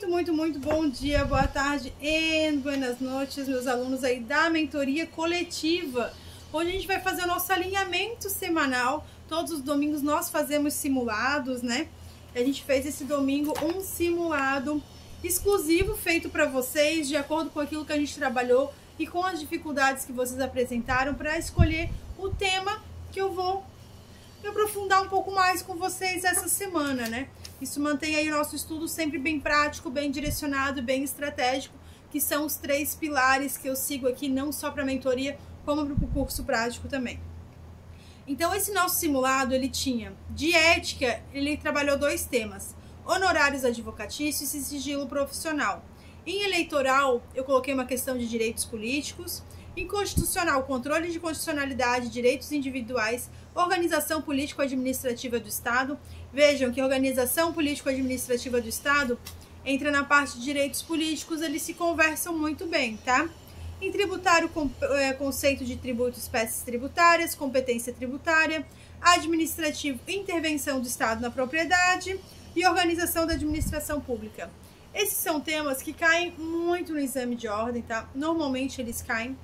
Muito bom dia, boa tarde e buenas noites, meus alunos aí da mentoria coletiva. Hoje a gente vai fazer o nosso alinhamento semanal. Todos os domingos nós fazemos simulados, né? A gente fez esse domingo um simulado exclusivo feito para vocês, de acordo com aquilo que a gente trabalhou e com as dificuldades que vocês apresentaram, para escolher o tema que eu vou me aprofundar um pouco mais com vocês essa semana, né? Isso mantém aí o nosso estudo sempre bem prático, bem direcionado, bem estratégico, que são os 3 pilares que eu sigo aqui, não só para a mentoria, como para o curso prático também. Então, esse nosso simulado, ele tinha de ética, ele trabalhou 2 temas: honorários advocatícios e sigilo profissional. Em eleitoral, eu coloquei uma questão de direitos políticos. Em constitucional, controle de constitucionalidade, direitos individuais, organização político-administrativa do Estado. Vejam que a organização político-administrativa do Estado entra na parte de direitos políticos, eles se conversam muito bem, tá? Em tributário, conceito de tributo, espécies tributárias, competência tributária, administrativo, intervenção do Estado na propriedade e organização da administração pública. Esses são temas que caem muito no exame de ordem, tá? Normalmente eles caem.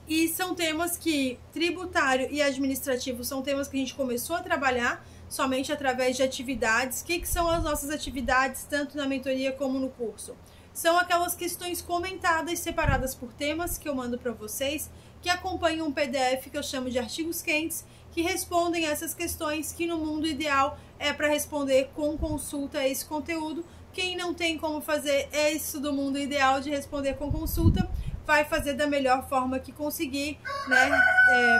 E são temas que, tributário e administrativo, são temas que a gente começou a trabalhar somente através de atividades. O que são as nossas atividades, tanto na mentoria como no curso? São aquelas questões comentadas, separadas por temas, que eu mando para vocês, que acompanham um PDF que eu chamo de artigos quentes, que respondem essas questões que no mundo ideal é para responder com consulta a esse conteúdo. Quem não tem como fazer isso do mundo ideal de responder com consulta, vai fazer da melhor forma que conseguir, né?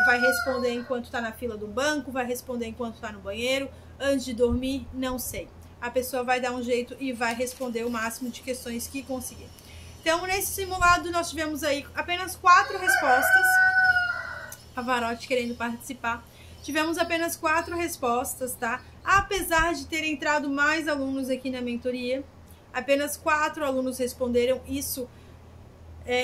Vai responder enquanto está na fila do banco, vai responder enquanto está no banheiro, antes de dormir, não sei. A pessoa vai dar um jeito e vai responder o máximo de questões que conseguir. Então, nesse simulado, nós tivemos aí apenas 4 respostas. Pavarotti querendo participar. Tivemos apenas 4 respostas, tá? Apesar de ter entrado mais alunos aqui na mentoria, apenas 4 alunos responderam. Isso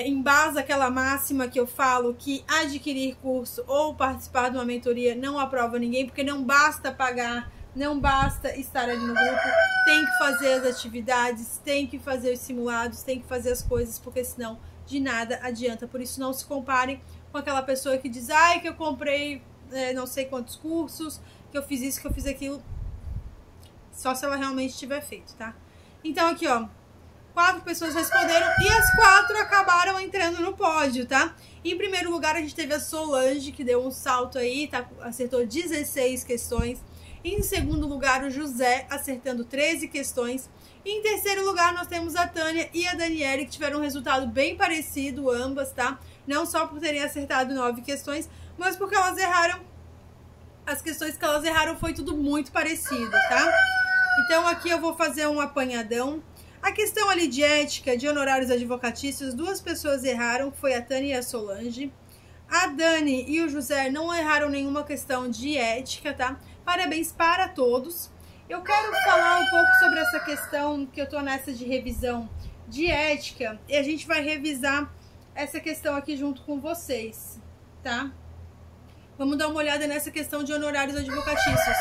embasa aquela máxima que eu falo, que adquirir curso ou participar de uma mentoria não aprova ninguém, porque não basta pagar, não basta estar ali no grupo, tem que fazer as atividades, tem que fazer os simulados, tem que fazer as coisas, porque senão de nada adianta. Por isso, não se comparem com aquela pessoa que diz: ai, que eu comprei não sei quantos cursos, que eu fiz isso, que eu fiz aquilo. Só se ela realmente tiver feito, tá? Então aqui, ó, 4 pessoas responderam e as 4 acabaram entrando no pódio, tá? Em primeiro lugar, a gente teve a Solange, que deu um salto aí, tá? Acertou 16 questões. Em segundo lugar, o José, acertando 13 questões. E em terceiro lugar, nós temos a Tânia e a Daniele, que tiveram um resultado bem parecido, ambas, tá? Não só por terem acertado 9 questões, mas porque elas erraram. As questões que elas erraram foi tudo muito parecido, tá? Então aqui eu vou fazer um apanhadão. A questão ali de ética, de honorários advocatícios, 2 pessoas erraram, que foi a Tânia e a Solange. A Dani e o José não erraram nenhuma questão de ética, tá? Parabéns para todos. Eu quero falar um pouco sobre essa questão, que eu tô nessa de revisão de ética, e a gente vai revisar essa questão aqui junto com vocês, tá? Vamos dar uma olhada nessa questão de honorários advocatícios.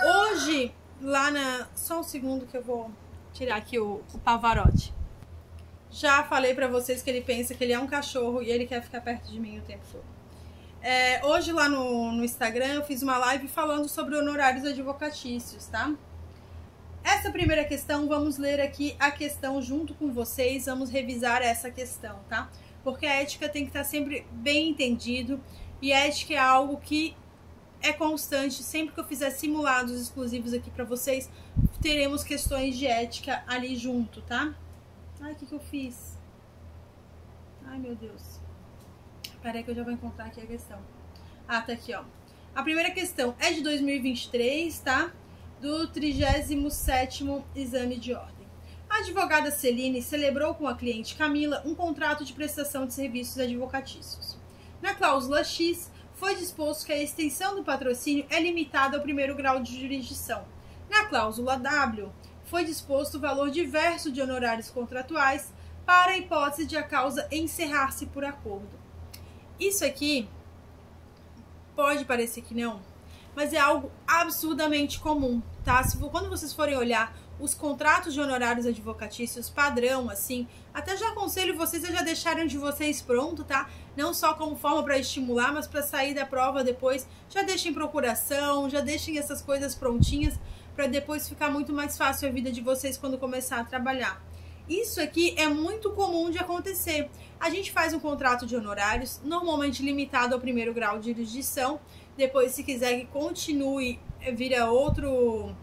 Hoje, lá na... Só um segundo que eu vou tirar aqui o Pavarotti. Já falei pra vocês que ele pensa que ele é um cachorro e ele quer ficar perto de mim o tempo todo. Hoje lá no Instagram eu fiz uma live falando sobre honorários advocatícios, tá? Essa primeira questão, vamos ler aqui a questão junto com vocês, vamos revisar essa questão, tá? Porque a ética tem que estar sempre bem entendido, e a ética é algo que é constante. Sempre que eu fizer simulados exclusivos aqui pra vocês, teremos questões de ética ali junto, tá? Ai, o que eu fiz? Ai, meu Deus. Peraí que eu já vou encontrar aqui a questão. Ah, tá aqui, ó. A primeira questão é de 2023, tá? Do 37º exame de ordem. A advogada Celine celebrou com a cliente Camila um contrato de prestação de serviços advocatícios. Na cláusula X, foi disposto que a extensão do patrocínio é limitada ao 1º grau de jurisdição. Na cláusula W, foi disposto o valor diverso de honorários contratuais para a hipótese de a causa encerrar-se por acordo. Isso aqui pode parecer que não, mas é algo absurdamente comum, tá? Quando vocês forem olhar os contratos de honorários advocatícios padrão, assim, até já aconselho vocês a já deixarem de vocês pronto, tá? Não só como forma para estimular, mas para sair da prova depois, já deixem procuração, já deixem essas coisas prontinhas, para depois ficar muito mais fácil a vida de vocês quando começar a trabalhar. Isso aqui é muito comum de acontecer. A gente faz um contrato de honorários, normalmente limitado ao primeiro grau de jurisdição. Depois, se quiser que continue, vira outro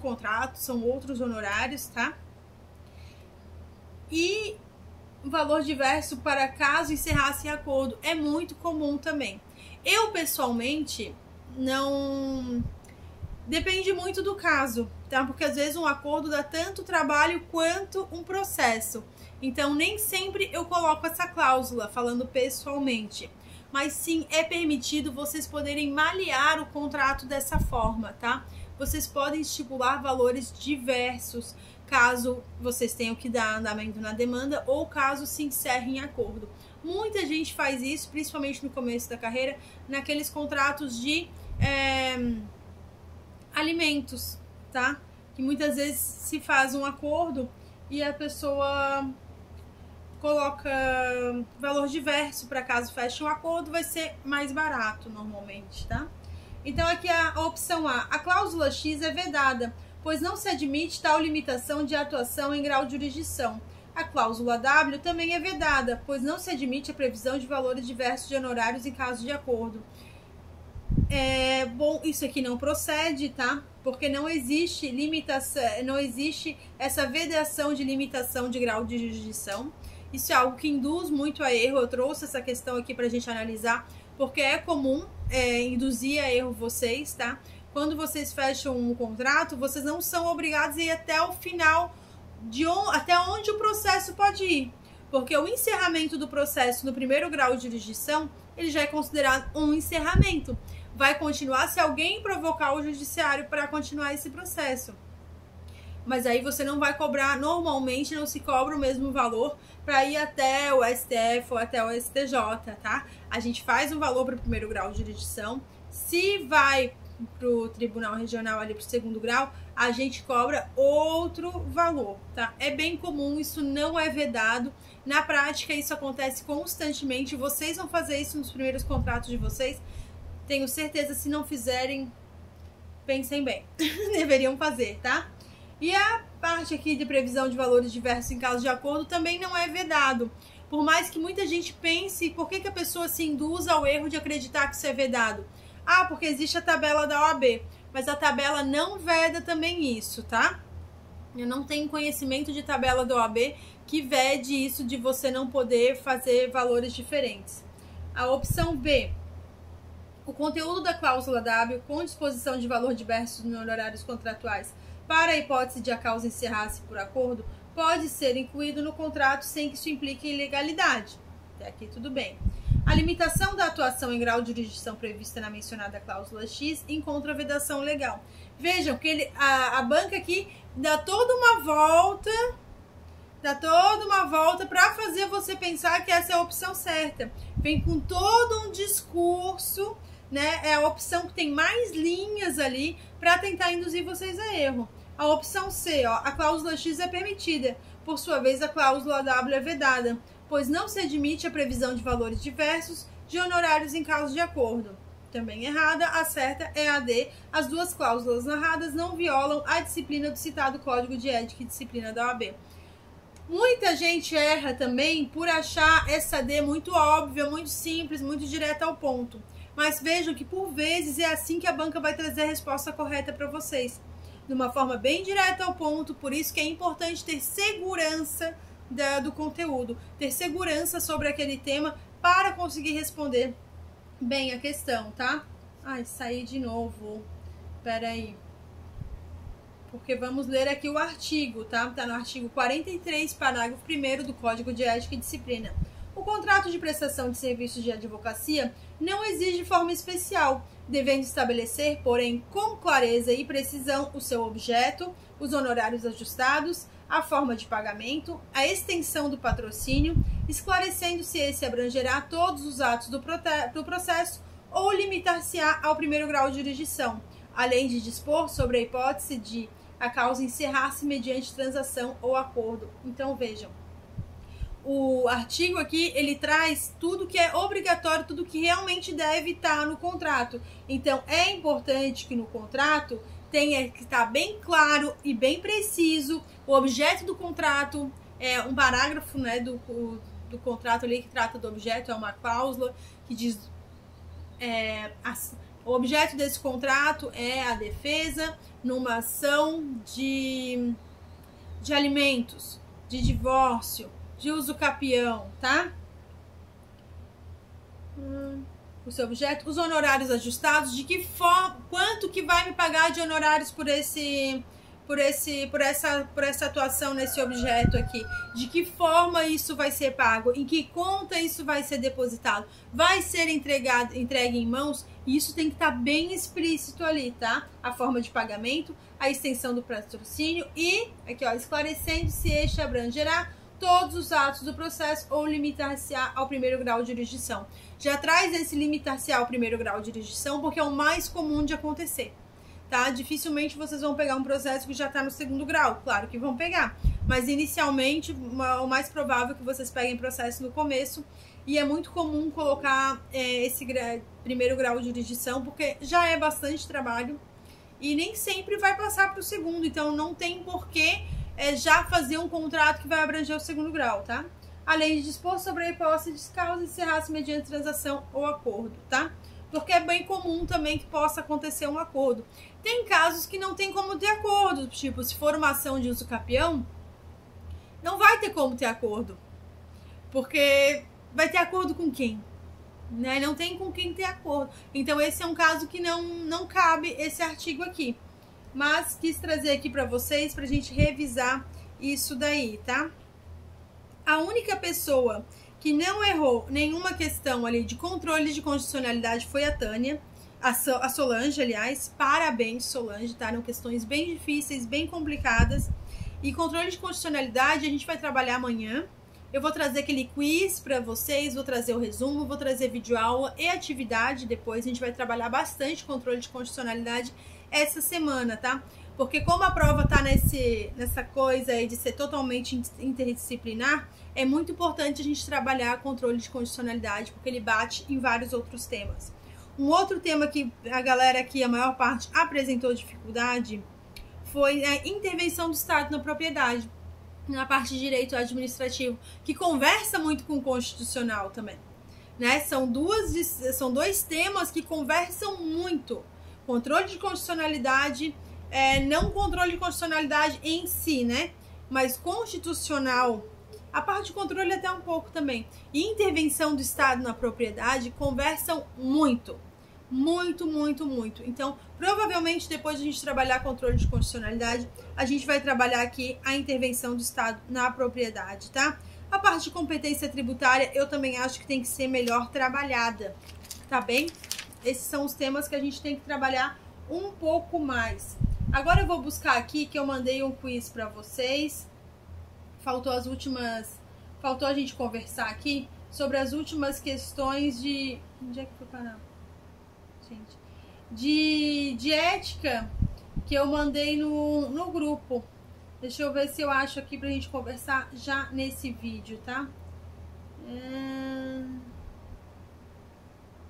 contrato, são outros honorários, tá? E valor diverso para caso encerrasse em acordo é muito comum também. Eu, pessoalmente, não... Depende muito do caso, tá? Porque às vezes um acordo dá tanto trabalho quanto um processo. Então, nem sempre eu coloco essa cláusula, falando pessoalmente. Mas sim, é permitido vocês poderem malear o contrato dessa forma, tá? Vocês podem estipular valores diversos, caso vocês tenham que dar andamento na demanda ou caso se encerre em acordo. Muita gente faz isso, principalmente no começo da carreira, naqueles contratos de alimentos, tá? Que muitas vezes se faz um acordo e a pessoa coloca valor diverso para caso feche um acordo, vai ser mais barato normalmente, tá? Então aqui a opção A, a cláusula X é vedada, pois não se admite tal limitação de atuação em grau de jurisdição. A cláusula W também é vedada, pois não se admite a previsão de valores diversos de honorários em caso de acordo. Bom, isso aqui não procede, tá? Porque não existe limitação, não existe essa vedação de limitação de grau de jurisdição. Isso é algo que induz muito a erro. Eu trouxe essa questão aqui pra gente analisar, porque é comum induzir a erro vocês, tá? Quando vocês fecham um contrato, vocês não são obrigados a ir até o final, até onde o processo pode ir. Porque o encerramento do processo no primeiro grau de jurisdição, ele já é considerado um encerramento. Vai continuar se alguém provocar o judiciário para continuar esse processo. Mas aí você não vai cobrar, normalmente não se cobra o mesmo valor para ir até o STF ou até o STJ, tá? A gente faz um valor para o primeiro grau de jurisdição. Se vai para o tribunal regional ali para o segundo grau, a gente cobra outro valor, tá? É bem comum, isso não é vedado. Na prática, isso acontece constantemente. Vocês vão fazer isso nos primeiros contratos de vocês. Tenho certeza, se não fizerem, pensem bem. Deveriam fazer, tá? E a parte aqui de previsão de valores diversos em caso de acordo também não é vedado. Por mais que muita gente pense, por que a pessoa se induz ao erro de acreditar que isso é vedado? Ah, porque existe a tabela da OAB. Mas a tabela não veda também isso, tá? Eu não tenho conhecimento de tabela da OAB que vede isso de você não poder fazer valores diferentes. A opção B. O conteúdo da cláusula W, com disposição de valor diverso nos honorários contratuais para a hipótese de a causa encerrar-se por acordo, pode ser incluído no contrato sem que isso implique ilegalidade. Até aqui tudo bem. A limitação da atuação em grau de jurisdição prevista na mencionada cláusula X encontra vedação legal. Vejam que a banca aqui dá toda uma volta para fazer você pensar que essa é a opção certa. Vem com todo um discurso, né? É a opção que tem mais linhas ali para tentar induzir vocês a erro. A opção C, ó, a cláusula X é permitida. Por sua vez, a cláusula W é vedada, pois não se admite a previsão de valores diversos de honorários em caso de acordo. Também errada, a certa é a D. As duas cláusulas narradas não violam a disciplina do citado Código de Ética e Disciplina da OAB. Muita gente erra também por achar essa D muito óbvia, muito simples, muito direta ao ponto. Mas vejam que por vezes é assim que a banca vai trazer a resposta correta para vocês. De uma forma bem direta ao ponto, por isso que é importante ter segurança do conteúdo, ter segurança sobre aquele tema para conseguir responder bem a questão, tá? Ai, saí de novo. Pera aí. Porque vamos ler aqui o artigo, tá? Tá no artigo 43, parágrafo 1º do Código de Ética e Disciplina. O contrato de prestação de serviços de advocacia não exige forma especial, devendo estabelecer, porém, com clareza e precisão o seu objeto, os honorários ajustados, a forma de pagamento, a extensão do patrocínio, esclarecendo se esse abrangerá todos os atos do processo ou limitar-se-á ao primeiro grau de jurisdição, além de dispor sobre a hipótese de a causa encerrar-se mediante transação ou acordo. Então, vejam, o artigo aqui, ele traz tudo que é obrigatório, tudo que realmente deve estar no contrato. Então, é importante que no contrato tenha que estar bem claro e bem preciso o objeto do contrato, um parágrafo, né, do contrato ali que trata do objeto, é uma cláusula que diz o objeto desse contrato é a defesa numa ação de alimentos, de divórcio, de uso capião, tá? O seu objeto, os honorários ajustados, de que forma, quanto que vai me pagar de honorários por essa atuação nesse objeto aqui, de que forma isso vai ser pago, em que conta isso vai ser depositado, vai ser entregue em mãos. Isso tem que estar bem explícito ali, tá? A forma de pagamento, a extensão do patrocínio e, aqui ó, esclarecendo se este abrangerá todos os atos do processo ou limitar-se ao primeiro grau de jurisdição. Já traz esse limitar-se ao primeiro grau de jurisdição porque é o mais comum de acontecer, tá? Dificilmente vocês vão pegar um processo que já está no segundo grau, claro que vão pegar, mas inicialmente o mais provável é que vocês peguem processo no começo, e é muito comum colocar esse primeiro grau de jurisdição porque já é bastante trabalho e nem sempre vai passar para o segundo, então não tem porquê já fazer um contrato que vai abranger o segundo grau, tá? Além de dispor sobre a hipótese de causa encerrar-se mediante transação ou acordo, tá? Porque é bem comum também que possa acontecer um acordo. Tem casos que não tem como ter acordo, tipo, se for uma ação de uso capião, não vai ter como ter acordo. Porque vai ter acordo com quem? Né? Não tem com quem ter acordo. Então esse é um caso que não cabe esse artigo aqui. Mas quis trazer aqui para vocês, pra gente revisar isso daí, tá? A única pessoa que não errou nenhuma questão ali de controle de constitucionalidade foi a Tânia, a Solange, aliás. Parabéns, Solange, tá? Eram questões bem difíceis, bem complicadas. E controle de constitucionalidade a gente vai trabalhar amanhã. Eu vou trazer aquele quiz para vocês, vou trazer o resumo, vou trazer videoaula e atividade depois. A gente vai trabalhar bastante controle de constitucionalidade essa semana, tá? Porque como a prova tá nessa coisa aí de ser totalmente interdisciplinar, é muito importante a gente trabalhar controle de constitucionalidade, porque ele bate em vários outros temas. Um outro tema que a galera aqui, a maior parte, apresentou dificuldade foi a intervenção do Estado na propriedade, na parte de direito administrativo, que conversa muito com o constitucional também, né? São dois temas que conversam muito. Controle de constitucionalidade, não controle de constitucionalidade em si, né? Mas constitucional, a parte de controle até um pouco também. E intervenção do Estado na propriedade conversam muito. Muito, muito, muito. Então, provavelmente, depois de a gente trabalhar controle de constitucionalidade, a gente vai trabalhar aqui a intervenção do Estado na propriedade, tá? A parte de competência tributária, eu também acho que tem que ser melhor trabalhada, tá bem? Esses são os temas que a gente tem que trabalhar um pouco mais. Agora eu vou buscar aqui, que eu mandei um quiz para vocês. Faltou a gente conversar aqui sobre as últimas questões de... Onde é que foi parar? Gente, de ética que eu mandei no grupo. Deixa eu ver se eu acho aqui pra gente conversar já nesse vídeo, tá?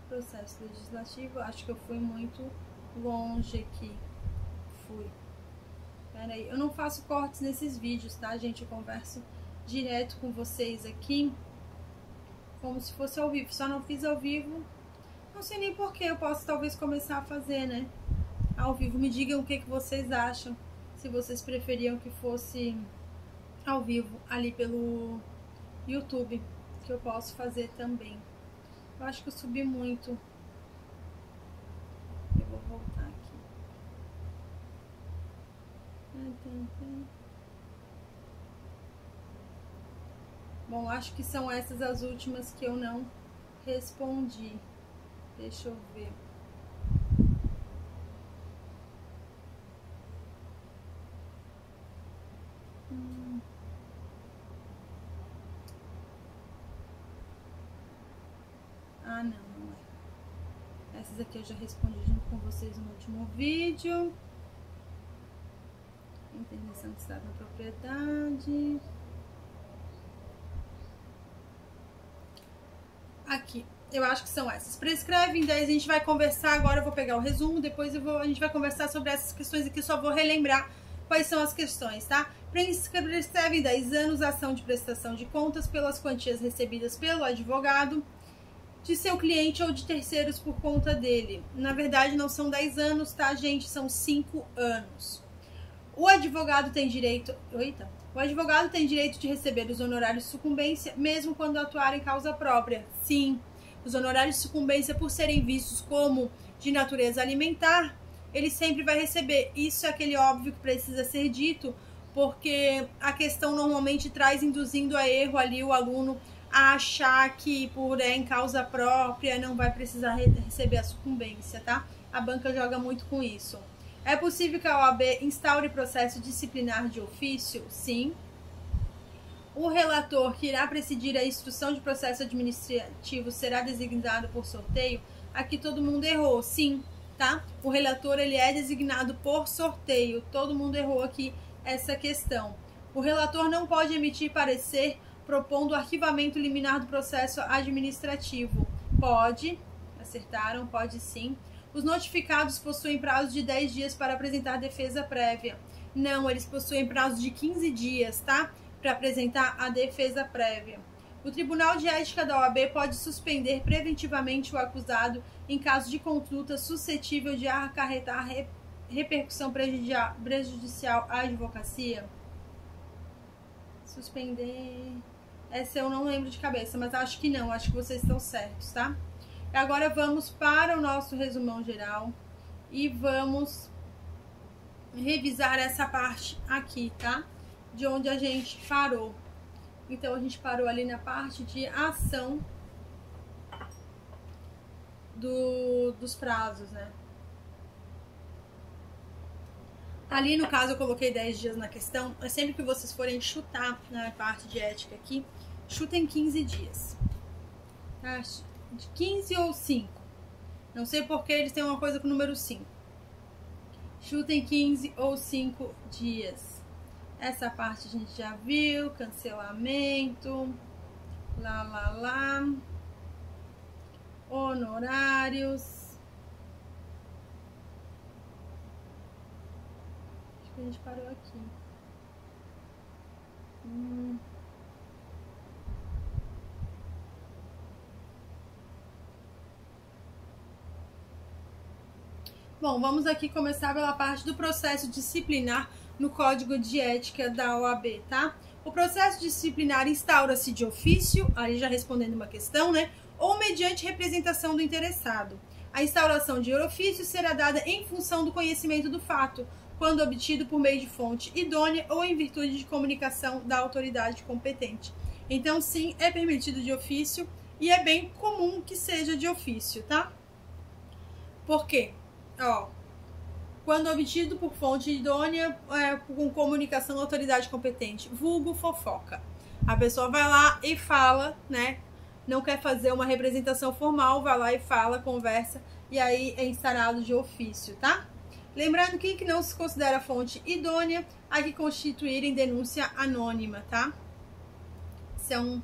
Processo legislativo, acho que eu fui muito longe aqui. Pera aí, eu não faço cortes nesses vídeos, tá, gente? Eu converso direto com vocês aqui, como se fosse ao vivo. Só não fiz ao vivo. Não sei nem porquê, eu posso talvez começar a fazer, né? Ao vivo. Me digam o que vocês acham. Se vocês preferiam que fosse ao vivo ali pelo YouTube, que eu posso fazer também. Eu acho que eu subi muito. Eu vou voltar aqui. Bom, acho que são essas as últimas que eu não respondi. Deixa eu ver. Ah, não é. Essas aqui eu já respondi junto com vocês no último vídeo. Intervenção que está na propriedade. Aqui, eu acho que são essas. Prescrevem, daí a gente vai conversar. Agora eu vou pegar o resumo, depois a gente vai conversar sobre essas questões aqui. Só vou relembrar quais são as questões, tá? Prescrevem 10 anos a ação de prestação de contas pelas quantias recebidas pelo advogado de seu cliente ou de terceiros por conta dele. Na verdade, não são 10 anos, tá, gente? São 5 anos. O advogado tem direito... O advogado tem direito de receber os honorários de sucumbência, mesmo quando atuar em causa própria. Sim, os honorários de sucumbência, por serem vistos como de natureza alimentar, ele sempre vai receber. Isso é aquele óbvio que precisa ser dito, porque a questão normalmente traz induzindo a erro ali o aluno a achar que por em causa própria não vai precisar receber a sucumbência, tá? A banca joga muito com isso. É possível que a OAB instaure processo disciplinar de ofício? Sim. O relator que irá presidir a instrução de processo administrativo será designado por sorteio? Aqui todo mundo errou, sim, tá? O relator, ele é designado por sorteio. Todo mundo errou aqui essa questão. O relator não pode emitir parecer propondo o arquivamento liminar do processo administrativo. Pode, acertaram, pode sim. Os notificados possuem prazo de 10 dias para apresentar defesa prévia. Não, eles possuem prazo de 15 dias, tá? Para apresentar a defesa prévia. O Tribunal de Ética da OAB pode suspender preventivamente o acusado em caso de conduta suscetível de acarretar repercussão prejudicial à advocacia. Suspender... Essa eu não lembro de cabeça, mas acho que não. Acho que vocês estão certos, tá? Agora vamos para o nosso resumão geral e vamos revisar essa parte aqui, tá? De onde a gente parou. Então, a gente parou ali na parte de ação dos prazos, né? Ali, no caso, eu coloquei 10 dias na questão. É sempre que vocês forem chutar na parte de ética aqui, chutem 15 dias. Tá? De 15 ou 5. Não sei porque eles têm uma coisa com o número 5. Chutem 15 ou 5 dias. Essa parte a gente já viu. Cancelamento. Honorários. Acho que a gente parou aqui. Bom, vamos aqui começar pela parte do processo disciplinar no Código de Ética da OAB, tá? O processo disciplinar instaura-se de ofício, aí já respondendo uma questão, né? Ou mediante representação do interessado. A instauração de ofício será dada em função do conhecimento do fato, quando obtido por meio de fonte idônea ou em virtude de comunicação da autoridade competente. Então, sim, é permitido de ofício e é bem comum que seja de ofício, tá? Por quê? Ó, quando obtido por fonte idônea, com comunicação da autoridade competente, vulgo fofoca. A pessoa vai lá e fala, né? Não quer fazer uma representação formal, vai lá e fala, conversa, e aí é instaurado de ofício, tá? Lembrando que não se considera fonte idônea a que constituírem denúncia anônima, tá? Isso é um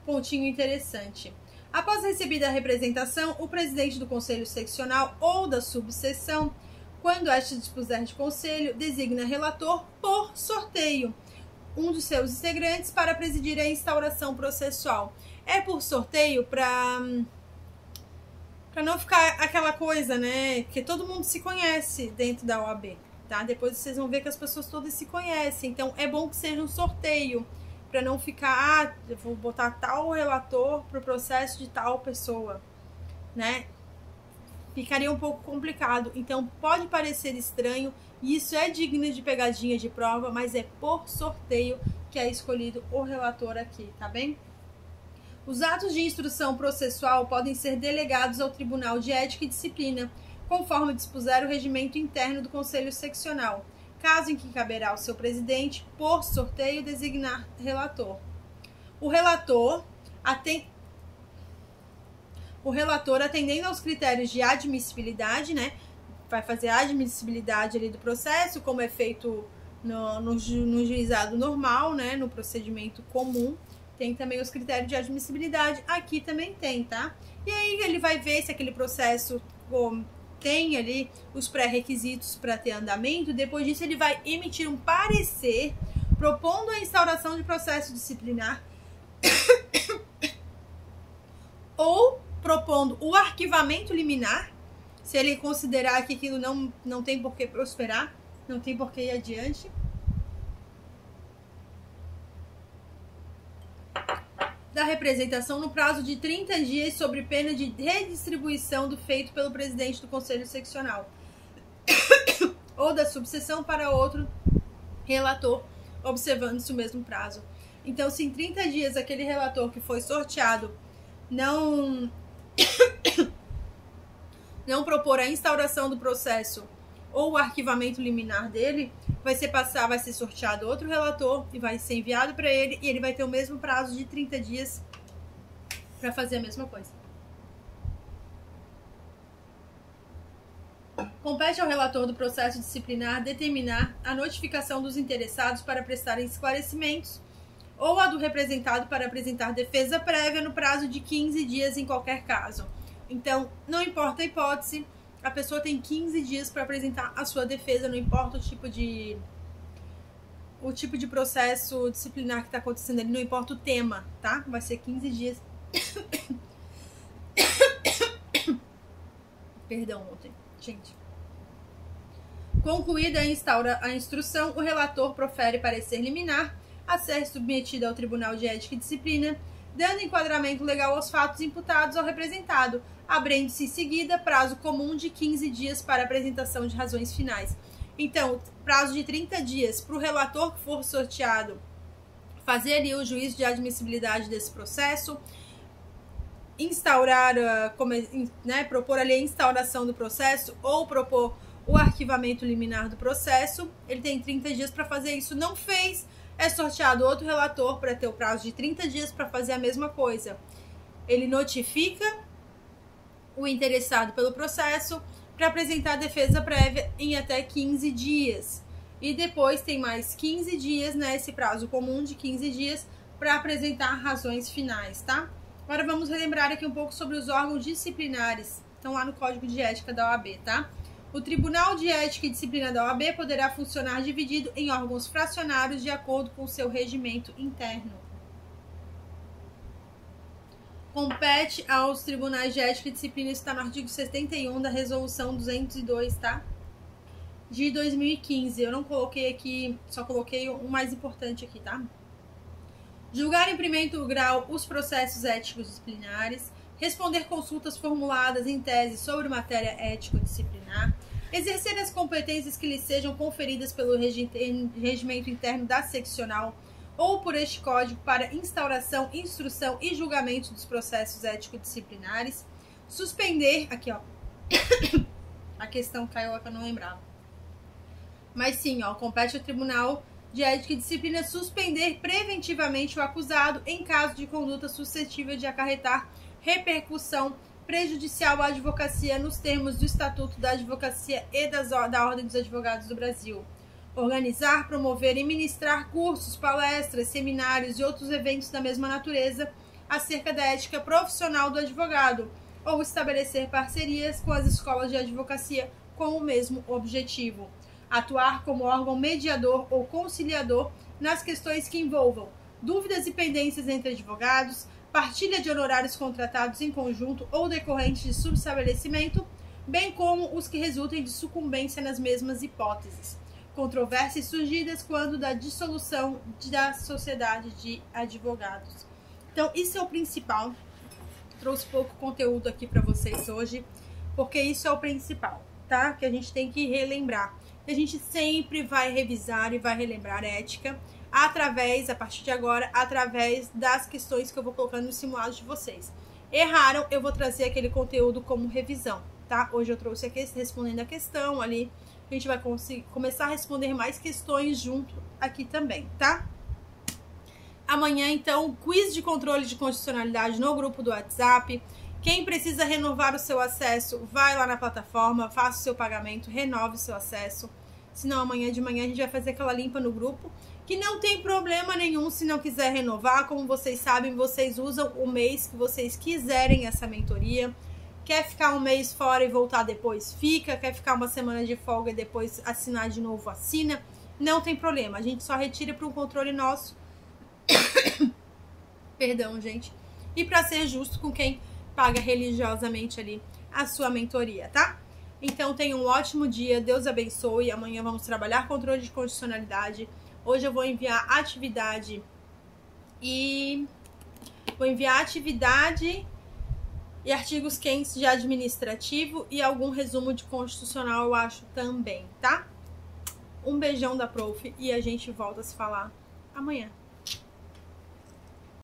pontinho interessante. Após recebida a representação, o presidente do Conselho Seccional ou da subseção, quando este dispuser de conselho, designa relator por sorteio, um dos seus integrantes para presidir a instauração processual. É por sorteio para não ficar aquela coisa, né, que todo mundo se conhece dentro da OAB, tá? Depois vocês vão ver que as pessoas todas se conhecem, então é bom que seja um sorteio, para não ficar, eu vou botar tal relator para o processo de tal pessoa, né? Ficaria um pouco complicado. Então, pode parecer estranho, e isso é digno de pegadinha de prova, mas é por sorteio que é escolhido o relator aqui, tá bem? Os atos de instrução processual podem ser delegados ao Tribunal de Ética e Disciplina, conforme dispuser o regimento interno do Conselho Seccional, caso em que caberá ao seu presidente, por sorteio, designar relator. O relator, atendendo aos critérios de admissibilidade, né, vai fazer a admissibilidade ali do processo, como é feito no juizado normal, né, no procedimento comum. Tem também os critérios de admissibilidade, aqui também tem, tá? E aí ele vai ver se aquele processo tem ali os pré-requisitos para ter andamento. Depois disso ele vai emitir um parecer propondo a instauração de processo disciplinar ou propondo o arquivamento liminar, se ele considerar que aquilo não tem por que prosperar, não tem por que ir adiante. Da representação no prazo de 30 dias sob pena de redistribuição do feito pelo presidente do Conselho Seccional ou da subseção para outro relator, observando-se o mesmo prazo. Então, se em 30 dias aquele relator que foi sorteado não propor a instauração do processo ou o arquivamento liminar dele, vai ser sorteado outro relator e vai ser enviado para ele, e ele vai ter o mesmo prazo de 30 dias para fazer a mesma coisa. Compete ao relator do processo disciplinar determinar a notificação dos interessados para prestarem esclarecimentos ou a do representado para apresentar defesa prévia no prazo de 15 dias em qualquer caso. Então, não importa a hipótese, a pessoa tem 15 dias para apresentar a sua defesa, não importa o tipo de processo disciplinar que está acontecendo ali, não importa o tema, tá? Vai ser 15 dias. Perdão, ontem, gente. Concluída a instrução, o relator profere parecer liminar a ser submetido ao Tribunal de Ética e Disciplina, dando enquadramento legal aos fatos imputados ao representado, abrindo-se em seguida prazo comum de 15 dias para apresentação de razões finais. Então, prazo de 30 dias para o relator que for sorteado fazer ali o juízo de admissibilidade desse processo, instaurar, propor ali a instauração do processo ou propor o arquivamento liminar do processo. Ele tem 30 dias para fazer isso. Não fez, é sorteado outro relator para ter o prazo de 30 dias para fazer a mesma coisa. Ele notifica o interessado pelo processo para apresentar a defesa prévia em até 15 dias. E depois tem mais 15 dias, né, esse prazo comum de 15 dias para apresentar razões finais, tá? Agora vamos relembrar aqui um pouco sobre os órgãos disciplinares. Estão lá no Código de Ética da OAB, tá? O Tribunal de Ética e Disciplina da OAB poderá funcionar dividido em órgãos fracionários de acordo com seu regimento interno. Compete aos tribunais de ética e disciplina, está no artigo 71 da resolução 202, tá? De 2015. Eu não coloquei aqui, só coloquei o mais importante aqui, tá? Julgar em primeiro grau os processos éticos disciplinares, responder consultas formuladas em tese sobre matéria ético-disciplinar, exercer as competências que lhe sejam conferidas pelo regimento interno da seccional ou por este código para instauração, instrução e julgamento dos processos ético-disciplinares, suspender, aqui ó, a questão caiu lá que eu não lembrava, mas sim, ó, compete ao Tribunal de Ética e Disciplina suspender preventivamente o acusado em caso de conduta suscetível de acarretar repercussão prejudicial à advocacia nos termos do Estatuto da Advocacia e da Ordem dos Advogados do Brasil. Organizar, promover e ministrar cursos, palestras, seminários e outros eventos da mesma natureza acerca da ética profissional do advogado, ou estabelecer parcerias com as escolas de advocacia com o mesmo objetivo. Atuar como órgão mediador ou conciliador nas questões que envolvam dúvidas e pendências entre advogados, partilha de honorários contratados em conjunto ou decorrentes de subestabelecimento, bem como os que resultem de sucumbência nas mesmas hipóteses. Controvérsias surgidas quando da dissolução da sociedade de advogados. Então, isso é o principal. Trouxe pouco conteúdo aqui para vocês hoje, porque isso é o principal, tá? Que a gente tem que relembrar. A gente sempre vai revisar e vai relembrar a ética a partir de agora, através das questões que eu vou colocando nos simulados de vocês. Erraram, eu vou trazer aquele conteúdo como revisão, tá? Hoje eu trouxe aqui respondendo a questão ali. A gente vai começar a responder mais questões junto aqui também, tá? Amanhã, então, quiz de controle de constitucionalidade no grupo do WhatsApp. Quem precisa renovar o seu acesso, vai lá na plataforma, faça o seu pagamento, renove o seu acesso. senão amanhã de manhã a gente vai fazer aquela limpa no grupo, que não tem problema nenhum se não quiser renovar. Como vocês sabem, vocês usam o mês que vocês quiserem essa mentoria. Quer ficar um mês fora e voltar depois, fica. Quer ficar uma semana de folga e depois assinar de novo, assina. Não tem problema, a gente só retira para um controle nosso. Perdão, gente. E para ser justo com quem paga religiosamente ali a sua mentoria, tá? Então tenha um ótimo dia, Deus abençoe. Amanhã vamos trabalhar controle de condicionalidade. Hoje eu vou enviar atividade e artigos quentes de administrativo e algum resumo de constitucional, eu acho também, tá? Um beijão da prof e a gente volta a se falar amanhã.